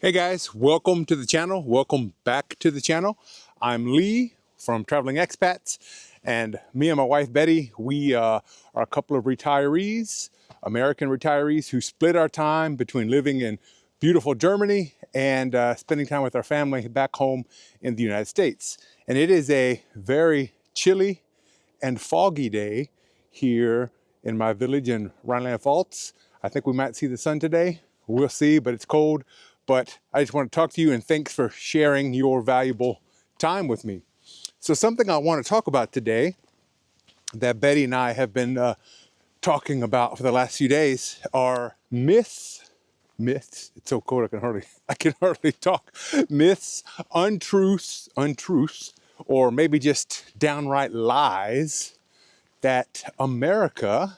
Hey guys, welcome to the channel. Welcome back to the channel. I'm Lee from Traveling Expats, and me and my wife Betty, we are a couple of retirees, American retirees who split our time between living in beautiful Germany and spending time with our family back home in the United States. And it is a very chilly and foggy day here in my village in Rhineland-Pfalz. I think we might see the sun today. We'll see, but it's cold. But I just want to talk to you, and thanks for sharing your valuable time with me. So something I want to talk about today that Betty and I have been talking about for the last few days are myths. It's so cold I can hardly talk. Myths, untruths, or maybe just downright lies that America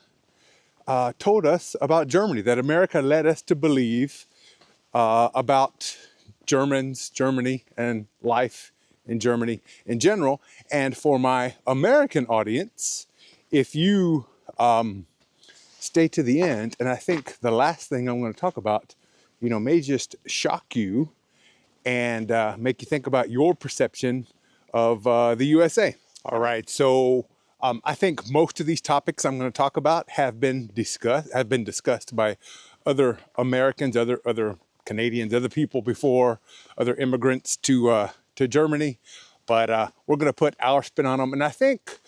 told us about Germany, that America led us to believe about Germany, and life in Germany in general. And for my American audience, if you stay to the end, and I think the last thing I'm going to talk about, may just shock you and make you think about your perception of the USA. All right, so I think most of these topics I'm going to talk about have been discussed by other Americans, other Canadians, other people before, other immigrants to Germany. But we're going to put our spin on them. And I think,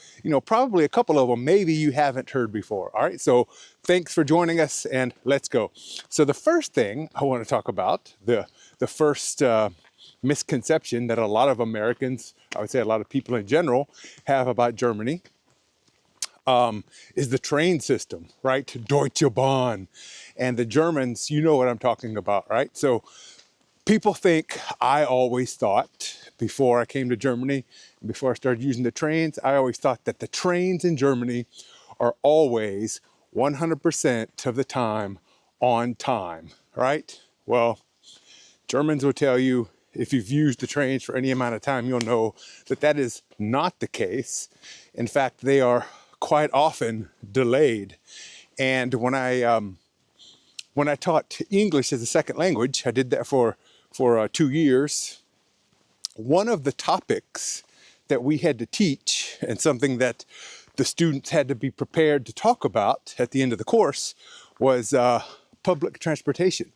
probably a couple of them maybe you haven't heard before. All right, so thanks for joining us, and let's go. So the first thing I want to talk about, the first misconception that a lot of Americans, I would say a lot of people in general, have about Germany is the train system, right? Deutsche Bahn. And the Germans, you know what I'm talking about, right? So people think, I always thought, before I came to Germany, and before I started using the trains, I always thought that the trains in Germany are always 100% of the time on time, right? Well, Germans will tell you, if you've used the trains for any amount of time, you'll know that that is not the case. In fact, they are quite often delayed. And when I taught English as a second language, I did that for 2 years. One of the topics that we had to teach, and something that the students had to be prepared to talk about at the end of the course, was public transportation.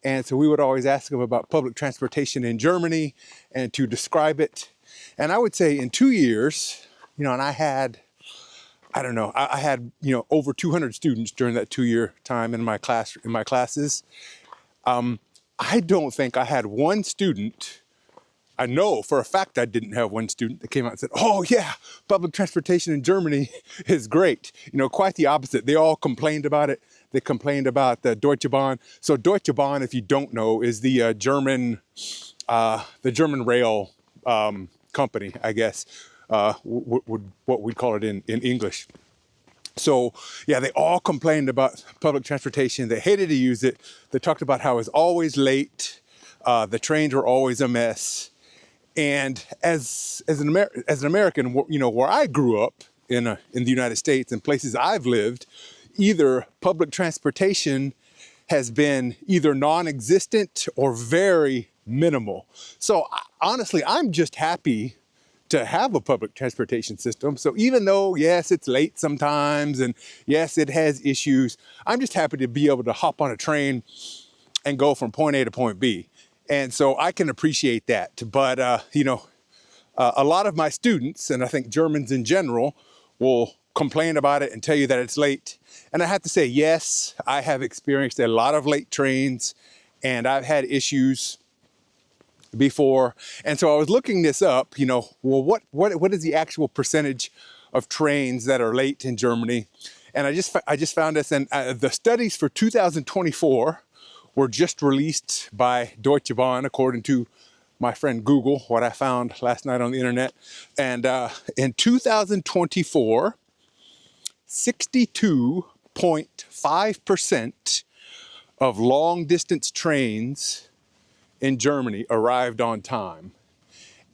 And so we would always ask them about public transportation in Germany and to describe it. And I would say in 2 years, and I had over 200 students during that 2-year time in my classes. I don't think I had one student. I know for a fact I didn't have one student that came out and said, "Oh yeah, public transportation in Germany is great." Quite the opposite. They all complained about it. They complained about the Deutsche Bahn. So Deutsche Bahn, if you don't know, is the German rail company, I guess, what we'd call it in English. So yeah, they all complained about public transportation. They hated to use it. They talked about how it was always late. The trains were always a mess. And as an American, where I grew up in the United States and places I've lived, either public transportation has been either non-existent or very minimal. So honestly, I'm just happy to have a public transportation system. So even though, yes, it's late sometimes, and yes, it has issues, I'm just happy to be able to hop on a train and go from point A to point B. And so I can appreciate that. But, a lot of my students, and I think Germans in general, will complain about it and tell you that it's late. And I have to say, yes, I have experienced a lot of late trains, and I've had issues before. And so I was looking this up, what is the actual percentage of trains that are late in Germany? And I just found this, and the studies for 2024 were just released by Deutsche Bahn, according to my friend Google, what I found last night on the internet. And in 2024, 62.5% of long distance trains in Germany arrived on time.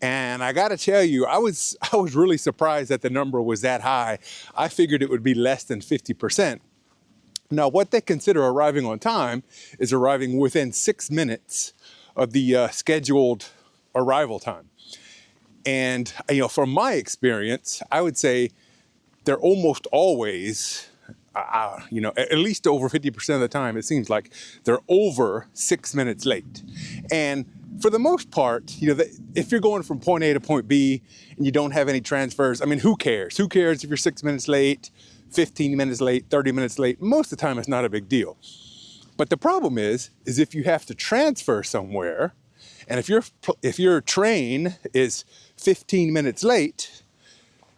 And I got to tell you, I was really surprised that the number was that high. I figured it would be less than 50%. Now, what they consider arriving on time is arriving within 6 minutes of the scheduled arrival time. And, from my experience, I would say they're almost always, at least over 50% of the time, it seems like they're over 6 minutes late. And for the most part, if you're going from point A to point B and you don't have any transfers, I mean, who cares? Who cares if you're 6 minutes late, 15 minutes late, 30 minutes late? Most of the time, it's not a big deal. But the problem is if you have to transfer somewhere, and if your train is 15 minutes late,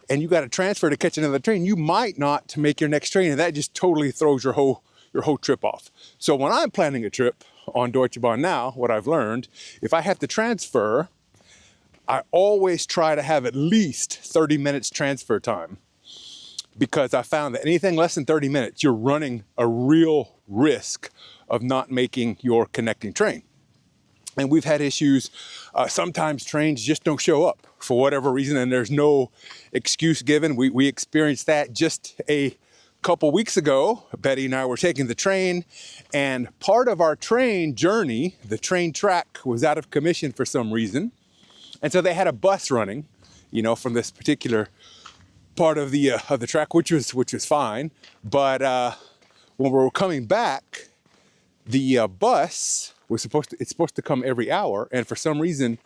and you got to transfer to catch another train, you might not make your next train, and that just totally throws your whole trip off. So when I'm planning a trip on Deutsche Bahn now, what I've learned, if I have to transfer, I always try to have at least 30 minutes transfer time, because I found that anything less than 30 minutes, you're running a real risk of not making your connecting train. And we've had issues. Sometimes trains just don't show up for whatever reason, and there's no excuse given. We experienced that just a couple weeks ago. Betty and I were taking the train, and part of our train journey, the train track, was out of commission for some reason. And so they had a bus running, from this particular part of the track, which was fine. But when we were coming back, the bus was supposed to come every hour, and for some reason,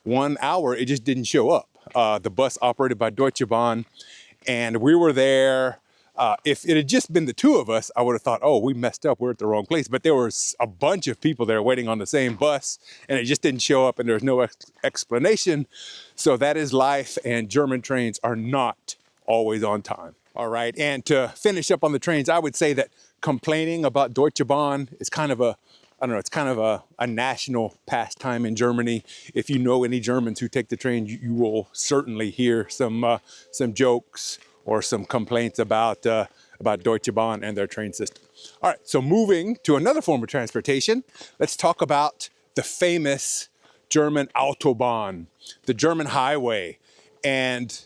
1 hour it just didn't show up. The bus operated by Deutsche Bahn, and we were there. If it had just been the two of us, I would have thought, oh, we messed up, we're at the wrong place. But there was a bunch of people there waiting on the same bus, and it just didn't show up, and there was no explanation. So that is life, and German trains are not always on time. All right, and to finish up on the trains, I would say that complaining about Deutsche Bahn is kind of it's kind of a national pastime in Germany. If you know any Germans who take the train, you will certainly hear some jokes or some complaints about Deutsche Bahn and their train system. All right, so moving to another form of transportation, let's talk about the famous German Autobahn, the German highway. And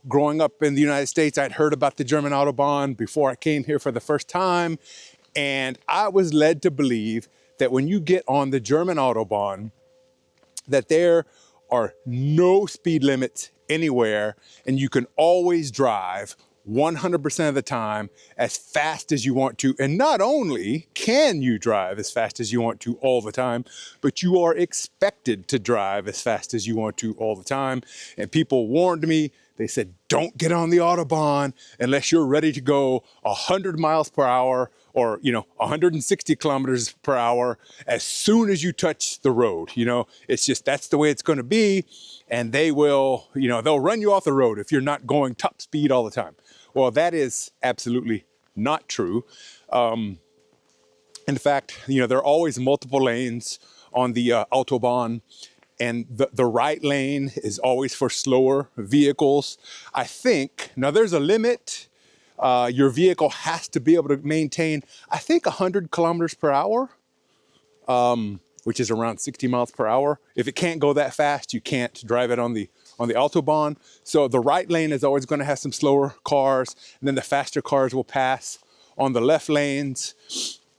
growing up in the United States, I'd heard about the German Autobahn before I came here for the first time. And I was led to believe that when you get on the German Autobahn, that there are no speed limits anywhere, and you can always drive 100% of the time as fast as you want to. And not only can you drive as fast as you want to all the time, but you are expected to drive as fast as you want to all the time. And people warned me. They said, don't get on the Autobahn unless you're ready to go 100 miles per hour or, 160 kilometers per hour as soon as you touch the road. It's just, that's the way it's going to be. And they will, they'll run you off the road if you're not going top speed all the time. Well, that is absolutely not true. In fact, there are always multiple lanes on the Autobahn. And the right lane is always for slower vehicles. I think, now there's a limit. Your vehicle has to be able to maintain, I think, 100 kilometers per hour, which is around 60 miles per hour. If it can't go that fast, you can't drive it on the Autobahn. So the right lane is always going to have some slower cars, and then the faster cars will pass on the left lanes.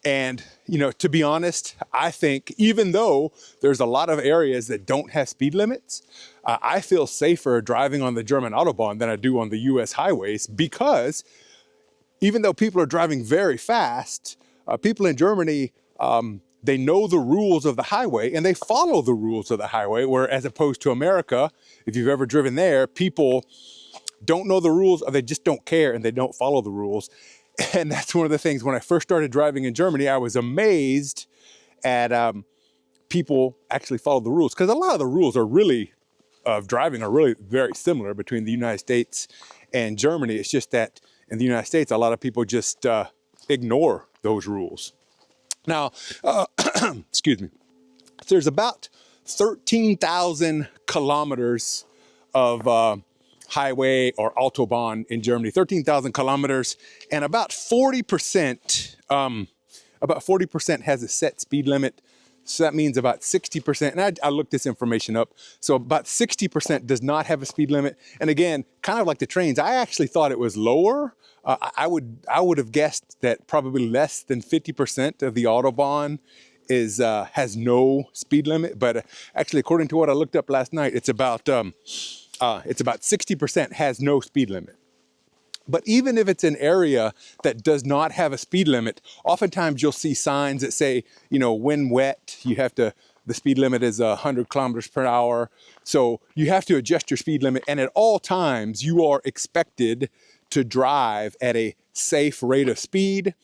And, to be honest, I think even though there's a lot of areas that don't have speed limits, I feel safer driving on the German Autobahn than I do on the US highways, because even though people are driving very fast, people in Germany, they know the rules of the highway and they follow the rules of the highway, where as opposed to America, if you've ever driven there, people don't know the rules, or they just don't care and they don't follow the rules. And that's one of the things, when I first started driving in Germany, I was amazed at people actually follow the rules, because a lot of the rules of driving are really very similar between the United States and Germany. It's just that in the United States, a lot of people just ignore those rules. Now, excuse me, there's about 13,000 kilometers of highway or Autobahn in Germany, 13,000 kilometers, and about 40% has a set speed limit. So that means about 60%, and I looked this information up, so about 60% does not have a speed limit. And again, kind of like the trains, I actually thought it was lower. I would have guessed that probably less than 50% of the Autobahn has no speed limit, but actually, according to what I looked up last night, it's about 60% has no speed limit. But even if it's an area that does not have a speed limit, oftentimes you'll see signs that say, you know, when wet, the speed limit is 100 kilometers per hour. So you have to adjust your speed limit. And at all times, you are expected to drive at a safe rate of speed.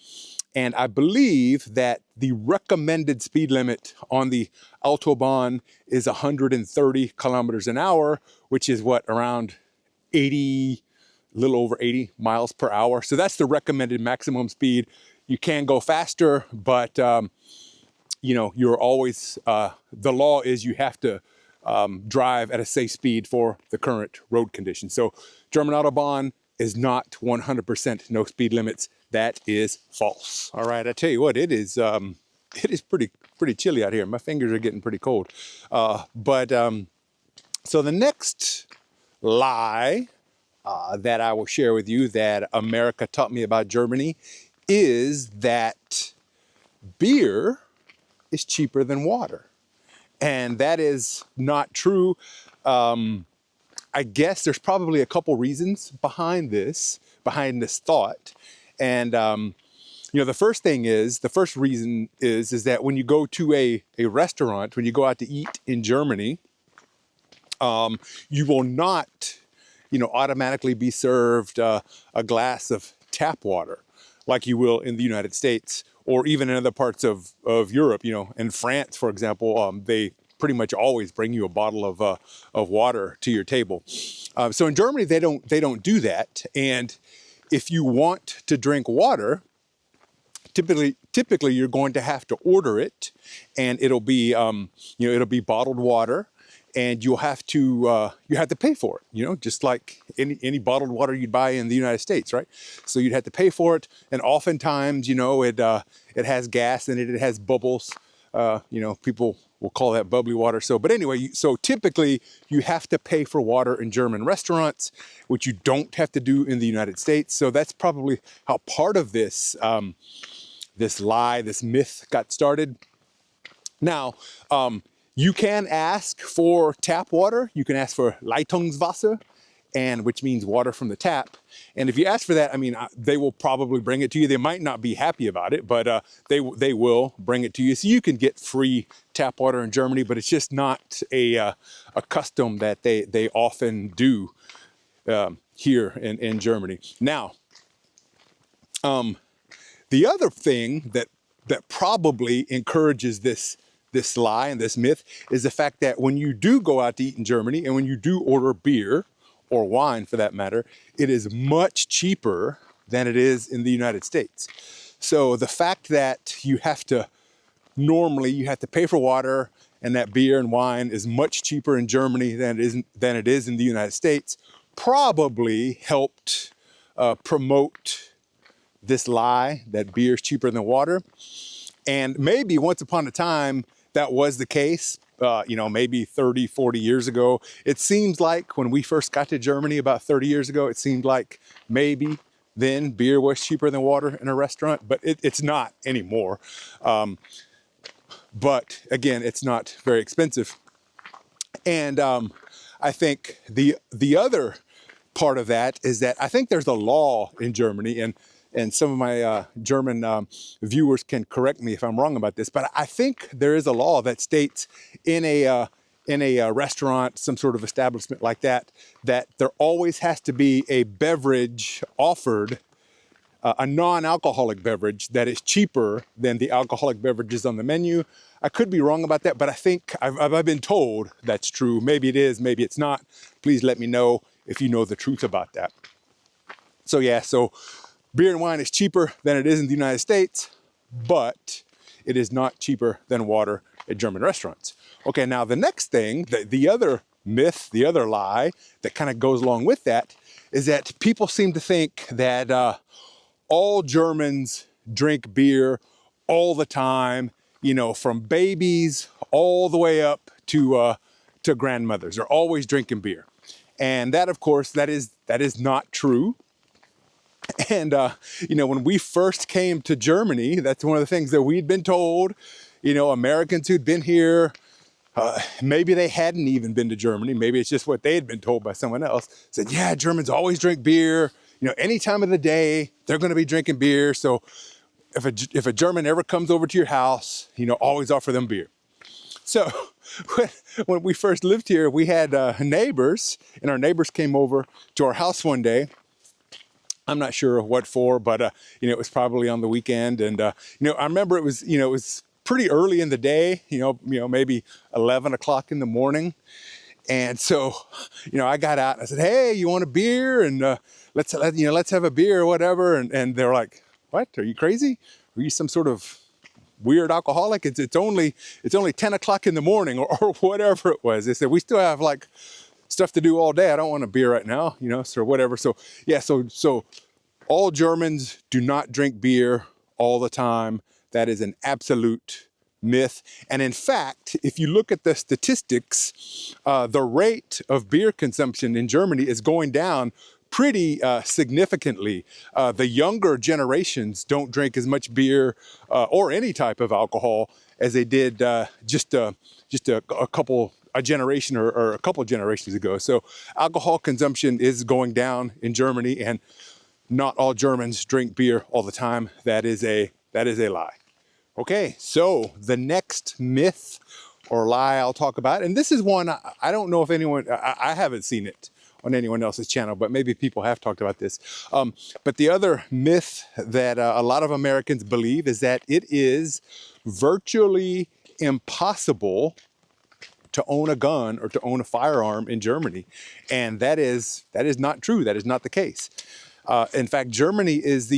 And I believe that the recommended speed limit on the Autobahn is 130 kilometers an hour, which is what, around 80, a little over 80 miles per hour. So that's the recommended maximum speed. You can go faster, but you know, you're always, the law is you have to drive at a safe speed for the current road conditions. So German Autobahn is not 100% no speed limits. That is false. All right, I tell you what, it is pretty chilly out here. My fingers are getting pretty cold. So the next lie that I will share with you that America taught me about Germany is that beer is cheaper than water. And that is not true. I guess there's probably a couple reasons behind this thought. And, you know, the first reason is that when you go to a restaurant, when you go out to eat in Germany, you will not, you know, automatically be served a glass of tap water like you will in the United States or even in other parts of Europe. You know, in France, for example, they pretty much always bring you a bottle of water to your table. So in Germany, they don't do that. And if you want to drink water, typically you're going to have to order it, and it'll be you know, it'll be bottled water. And you have to pay for it, you know, just like any bottled water you'd buy in the United States, right? So you'd have to pay for it, and oftentimes, you know, it has gas in it, it has bubbles. You know, people will call that bubbly water. So, but anyway, so typically you have to pay for water in German restaurants, which you don't have to do in the United States. So that's probably how part of this this myth got started. Now, you can ask for tap water. You can ask for Leitungswasser, and which means water from the tap. And if you ask for that, I mean, they will probably bring it to you. They might not be happy about it, but they will bring it to you. So you can get free tap water in Germany, but it's just not a custom that they often do here in Germany. Now, the other thing that probably encourages this lie and this myth is the fact that when you do go out to eat in Germany and when you do order beer or wine for that matter, it is much cheaper than it is in the United States. So the fact that you have to pay for water and that beer and wine is much cheaper in Germany than it is in the United States probably helped promote this lie that beer is cheaper than water. And maybe once upon a time, that was the case, you know, maybe 30, 40 years ago. It seems like when we first got to Germany about 30 years ago, it seemed like maybe then beer was cheaper than water in a restaurant, but it's not anymore. But again, it's not very expensive. And I think the other part of that is that I think there's a law in Germany, and some of my German viewers can correct me if I'm wrong about this, but I think there is a law that states in a restaurant, some sort of establishment like that, that there always has to be a beverage offered, a non-alcoholic beverage that is cheaper than the alcoholic beverages on the menu. I could be wrong about that, but I think I've been told that's true. Maybe it is, maybe it's not. Please let me know if you know the truth about that. So yeah, so beer and wine is cheaper than it is in the United States, but it is not cheaper than water at German restaurants. Okay, now the next thing, the other myth, the other lie that kind of goes along with that is that people seem to think that all Germans drink beer all the time, you know, from babies all the way up to grandmothers. They're always drinking beer. And that, of course, that is not true. And, you know, when we first came to Germany, that's one of the things that we'd been told, you know, Americans who'd been here, maybe they hadn't even been to Germany. Maybe it's just what they had been told by someone else. Said, yeah, Germans always drink beer. You know, any time of the day, they're going to be drinking beer. So if a German ever comes over to your house, you know, always offer them beer. So when we first lived here, we had neighbors, and our neighbors came over to our house one day. I'm not sure what for, but you know, it was probably on the weekend. And you know, I remember it was, you know, it was pretty early in the day, you know, maybe 11 o'clock in the morning. And so, you know, I got out and I said, hey, you want a beer? And let's have a beer or whatever. And they're like, what? Are you crazy? Are you some sort of weird alcoholic? It's only 10 o'clock in the morning or whatever it was. They said, we still have like stuff to do all day. I don't want a beer right now, you know, so whatever. So yeah, so all Germans do not drink beer all the time. That is an absolute myth. And in fact, if you look at the statistics, the rate of beer consumption in Germany is going down pretty significantly. The younger generations don't drink as much beer or any type of alcohol as they did just a generation or a couple generations ago. So alcohol consumption is going down in Germany, and not all Germans drink beer all the time. That is a lie. Okay, so the next myth or lie I'll talk about, and this is one I don't know if anyone, I haven't seen it on anyone else's channel, but maybe people have talked about this. But the other myth that a lot of Americans believe is that it is virtually impossible to own a gun or to own a firearm in Germany. And that is not true. That is not the case. In fact, Germany is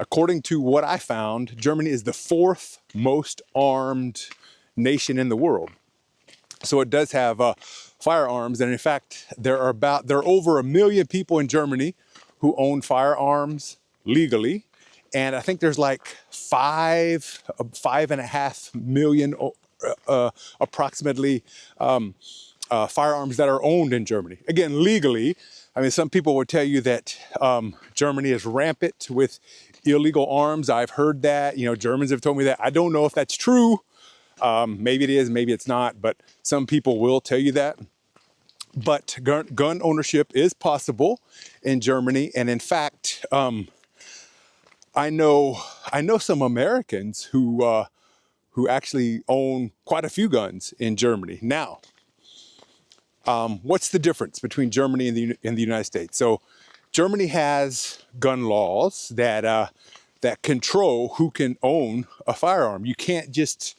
according to what I found, Germany is the fourth most armed nation in the world. So it does have firearms, and in fact, there are over 1 million people in Germany who own firearms legally, and I think there's like 5.5 million approximately firearms that are owned in Germany. Again, legally. I mean, some people would tell you that Germany is rampant with illegal arms. I've heard that. You know, Germans have told me that. I don't know if that's true. Maybe it is, maybe it's not, but some people will tell you that. But gun ownership is possible in Germany, and in fact, I know some Americans who actually own quite a few guns in Germany. Now, what's the difference between Germany and the United States? So, Germany has gun laws that control who can own a firearm. You can't just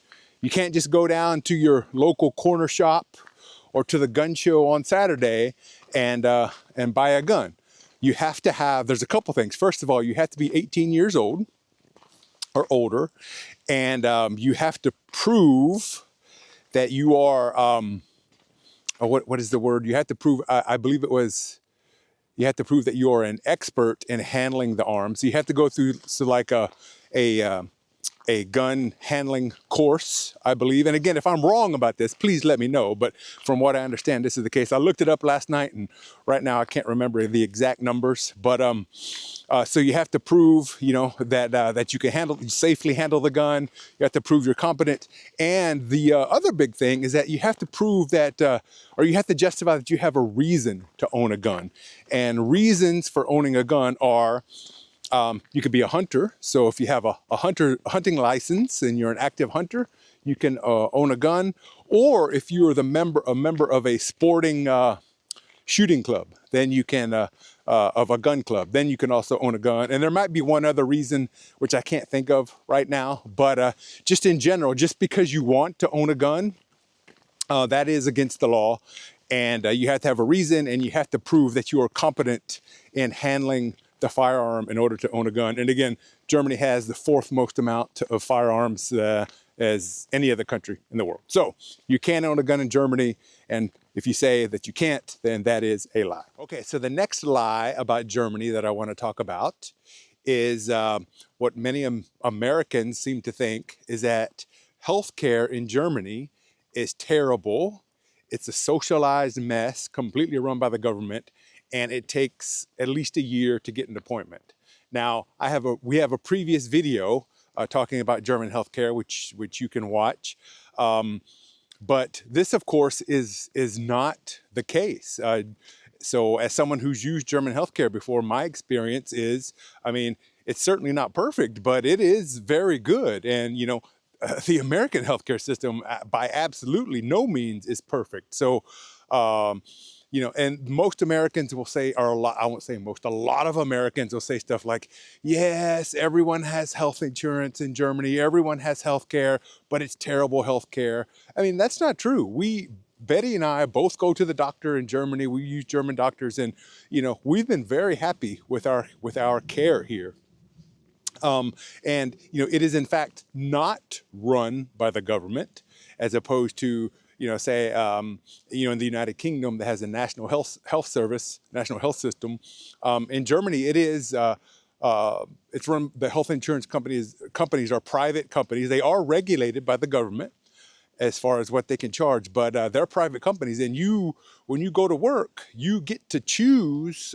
go down to your local corner shop or to the gun show on Saturday and buy a gun. You have to have. There's a couple things. First of all, you have to be 18 years old or older, and you have to prove that you are. What is the word? You have to prove. I believe it was. You have to prove that you are an expert in handling the arms. So you have to go through like a gun handling course, I believe. And again, if I'm wrong about this, please let me know. But from what I understand, this is the case. I looked it up last night, and right now I can't remember the exact numbers. But so you have to prove, you know, that you can safely handle the gun. You have to prove you're competent. And the other big thing is that you have to prove that, or you have to justify that you have a reason to own a gun. And reasons for owning a gun are, you could be a hunter. So if you have a hunting license and you're an active hunter, you can own a gun. Or if you're a member of a sporting shooting club, then you can of a gun club, then you can also own a gun. And there might be one other reason which I can't think of right now, but just in general, just because you want to own a gun, that is against the law. And you have to have a reason, and you have to prove that you are competent in handling the firearm in order to own a gun. And again, Germany has the fourth most amount of firearms as any other country in the world. So you can own a gun in Germany, and if you say that you can't, then that is a lie. Okay, so the next lie about Germany that I want to talk about is what many Americans seem to think is that healthcare in Germany is terrible. It's a socialized mess, completely run by the government, and it takes at least a year to get an appointment. Now, we have a previous video talking about German healthcare, which you can watch. But this, of course, is not the case. So as someone who's used German healthcare before, my experience is, I mean, it's certainly not perfect, but it is very good. And, the American healthcare system by absolutely no means is perfect. So, and most Americans will say, or a lot, I won't say most, a lot of Americans will say stuff like, yes, everyone has health insurance in Germany, everyone has healthcare, but it's terrible healthcare. I mean, that's not true. Betty and I both go to the doctor in Germany. We use German doctors, and we've been very happy with our care here. And it is in fact not run by the government, as opposed to say in the United Kingdom that has a national health service, national health system. In Germany, it is. It's run. The health insurance companies are private companies. They are regulated by the government as far as what they can charge, but they're private companies, and when you go to work, you get to choose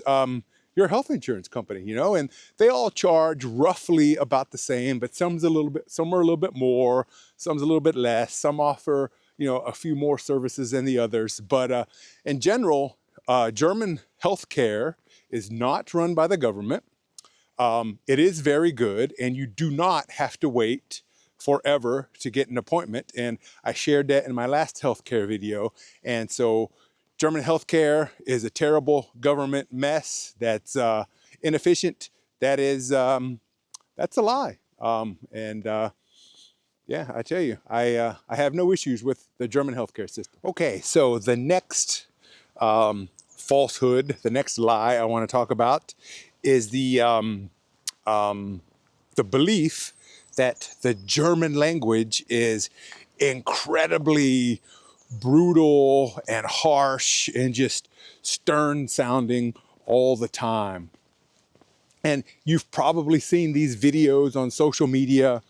your health insurance company, and they all charge roughly about the same, but some are a little bit more, some's a little bit less, some offer a few more services than the others, but in general, German healthcare is not run by the government. It is very good, and you do not have to wait forever to get an appointment. And I shared that in my last healthcare video. And so German healthcare is a terrible government mess that's inefficient. That's a lie. Yeah, I tell you, I have no issues with the German healthcare system. Okay, so the next falsehood, the next lie I want to talk about is the belief that the German language is incredibly brutal and harsh and just stern sounding all the time. And you've probably seen these videos on social media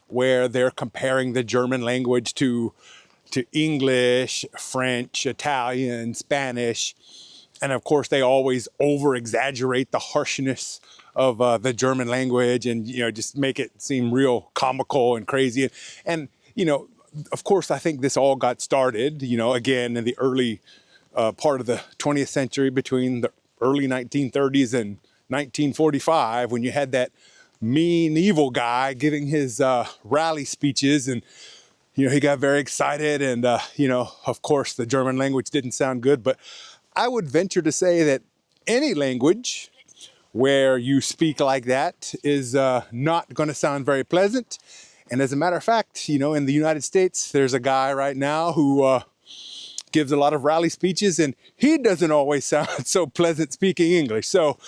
where they're comparing the German language to English, French, Italian, Spanish. And of course, they always over-exaggerate the harshness of the German language and, just make it seem real comical and crazy. And, of course, I think this all got started, again, in the early part of the 20th century, between the early 1930s and 1945, when you had that mean, evil guy giving his rally speeches, and he got very excited, and of course the German language didn't sound good. But I would venture to say that any language where you speak like that is not going to sound very pleasant. And as a matter of fact, in the United States, there's a guy right now who gives a lot of rally speeches, and he doesn't always sound so pleasant speaking English. So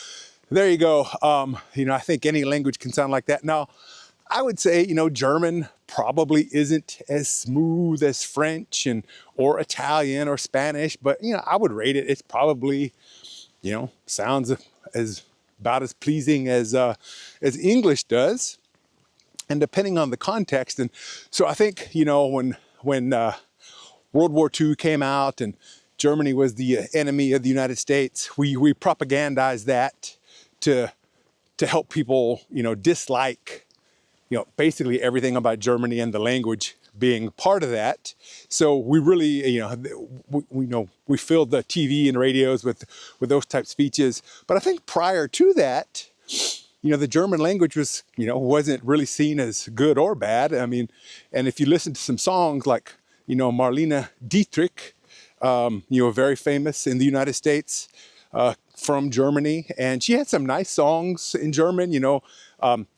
there you go. I think any language can sound like that. Now, I would say, German probably isn't as smooth as French or Italian or Spanish, but, I would rate it. It's probably, sounds about as pleasing as English does, and depending on the context. And so I think, when World War II came out and Germany was the enemy of the United States, we propagandized that to help people, dislike basically everything about Germany and the language being part of that. So we really, we filled the TV and radios with those type speeches. But I think prior to that, the German language was, wasn't really seen as good or bad. I mean, and if you listen to some songs like, Marlene Dietrich, very famous in the United States, from Germany, and she had some nice songs in German.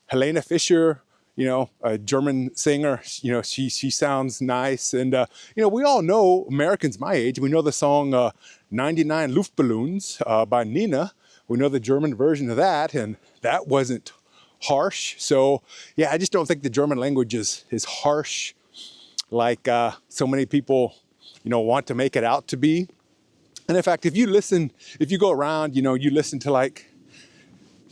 Helene Fischer, a German singer, she sounds nice. And, we all know, Americans my age, we know the song 99 Luftballons by Nina. We know the German version of that, and that wasn't harsh. So, yeah, I just don't think the German language is harsh like so many people, want to make it out to be. And in fact, if you go around, you listen to like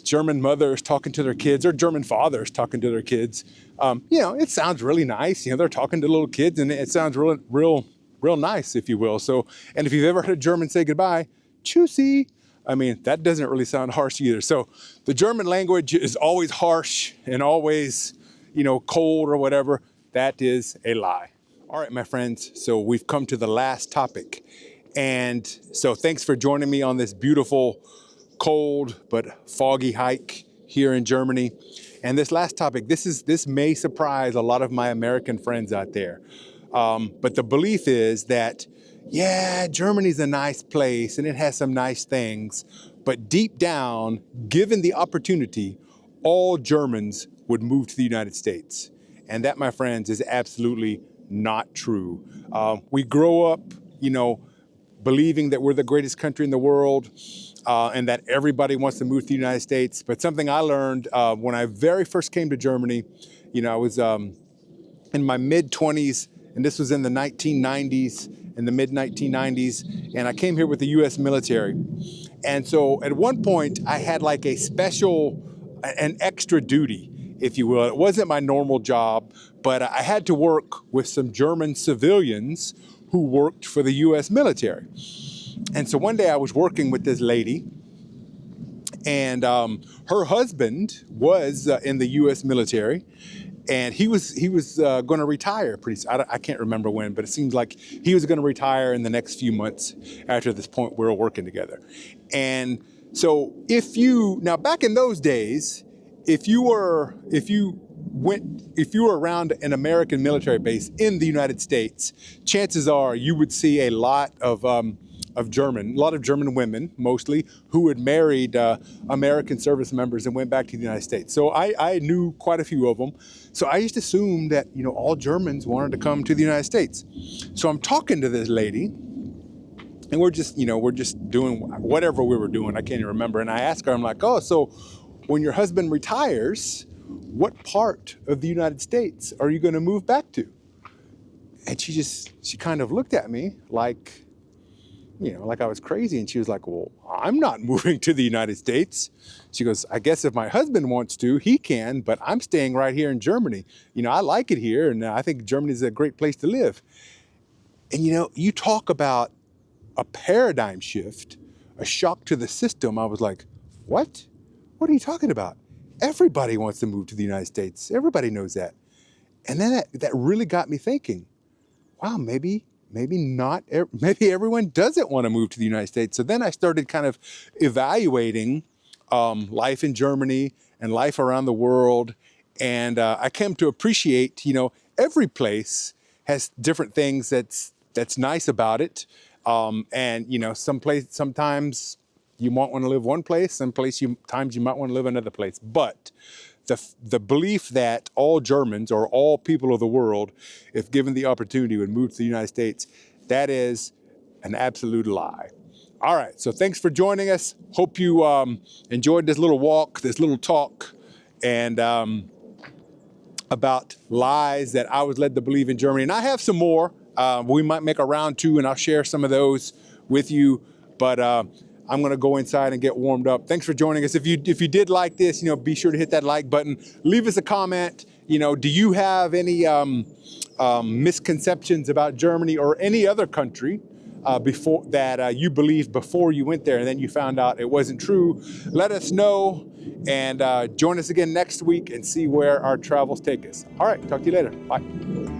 German mothers talking to their kids or German fathers talking to their kids, it sounds really nice. They're talking to little kids, and it sounds real nice, if you will. So, and if you've ever heard a German say goodbye, tschüssi, I mean, that doesn't really sound harsh either. So the German language is always harsh and always, cold or whatever. That is a lie. All right, my friends, so we've come to the last topic. And so thanks for joining me on this beautiful, cold, but foggy hike here in Germany. And this last topic, this may surprise a lot of my American friends out there. But the belief is that, yeah, Germany's a nice place and it has some nice things, but deep down, given the opportunity, all Germans would move to the United States. And that, my friends, is absolutely not true. We grow up, believing that we're the greatest country in the world and that everybody wants to move to the United States. But something I learned when I very first came to Germany, I was in my mid-20s, and this was in the 1990s, in the mid-1990s, and I came here with the US military. And so at one point, I had like an extra duty, if you will. It wasn't my normal job, but I had to work with some German civilians who worked for the US military. And so one day I was working with this lady, and her husband was in the US military, and he was going to retire pretty soon. I can't remember when, but it seems like he was going to retire in the next few months after this point we were working together. And so now back in those days, if you were around an American military base in the United States, chances are you would see a lot of German women, mostly, who had married American service members and went back to the United States. So I knew quite a few of them. So I just assumed that, all Germans wanted to come to the United States. So I'm talking to this lady, and we're just doing whatever we were doing. I can't even remember. And I asked her, I'm like, oh, so when your husband retires, what part of the United States are you going to move back to? And she kind of looked at me like I was crazy. And she was like, well, I'm not moving to the United States. She goes, I guess if my husband wants to, he can, but I'm staying right here in Germany. I like it here, and I think Germany is a great place to live. And you talk about a paradigm shift, a shock to the system. I was like, what? What are you talking about? Everybody wants to move to the United States. Everybody knows that. And then that really got me thinking, wow, maybe everyone doesn't want to move to the United States. So then I started kind of evaluating life in Germany and life around the world. And I came to appreciate, every place has different things that's nice about it. And sometimes you might want to live one place, sometimes you might want to live another place. But the belief that all Germans or all people of the world, if given the opportunity, would move to the United States, that is an absolute lie. All right, so thanks for joining us. Hope you enjoyed this little walk, this little talk, and about lies that I was led to believe in Germany. And I have some more. We might make a round two, and I'll share some of those with you. But I'm going to go inside and get warmed up. Thanks for joining us. If you did like this, be sure to hit that like button. Leave us a comment. Do you have any misconceptions about Germany or any other country before that you believed before you went there and then you found out it wasn't true? Let us know, and join us again next week and see where our travels take us. All right, talk to you later. Bye.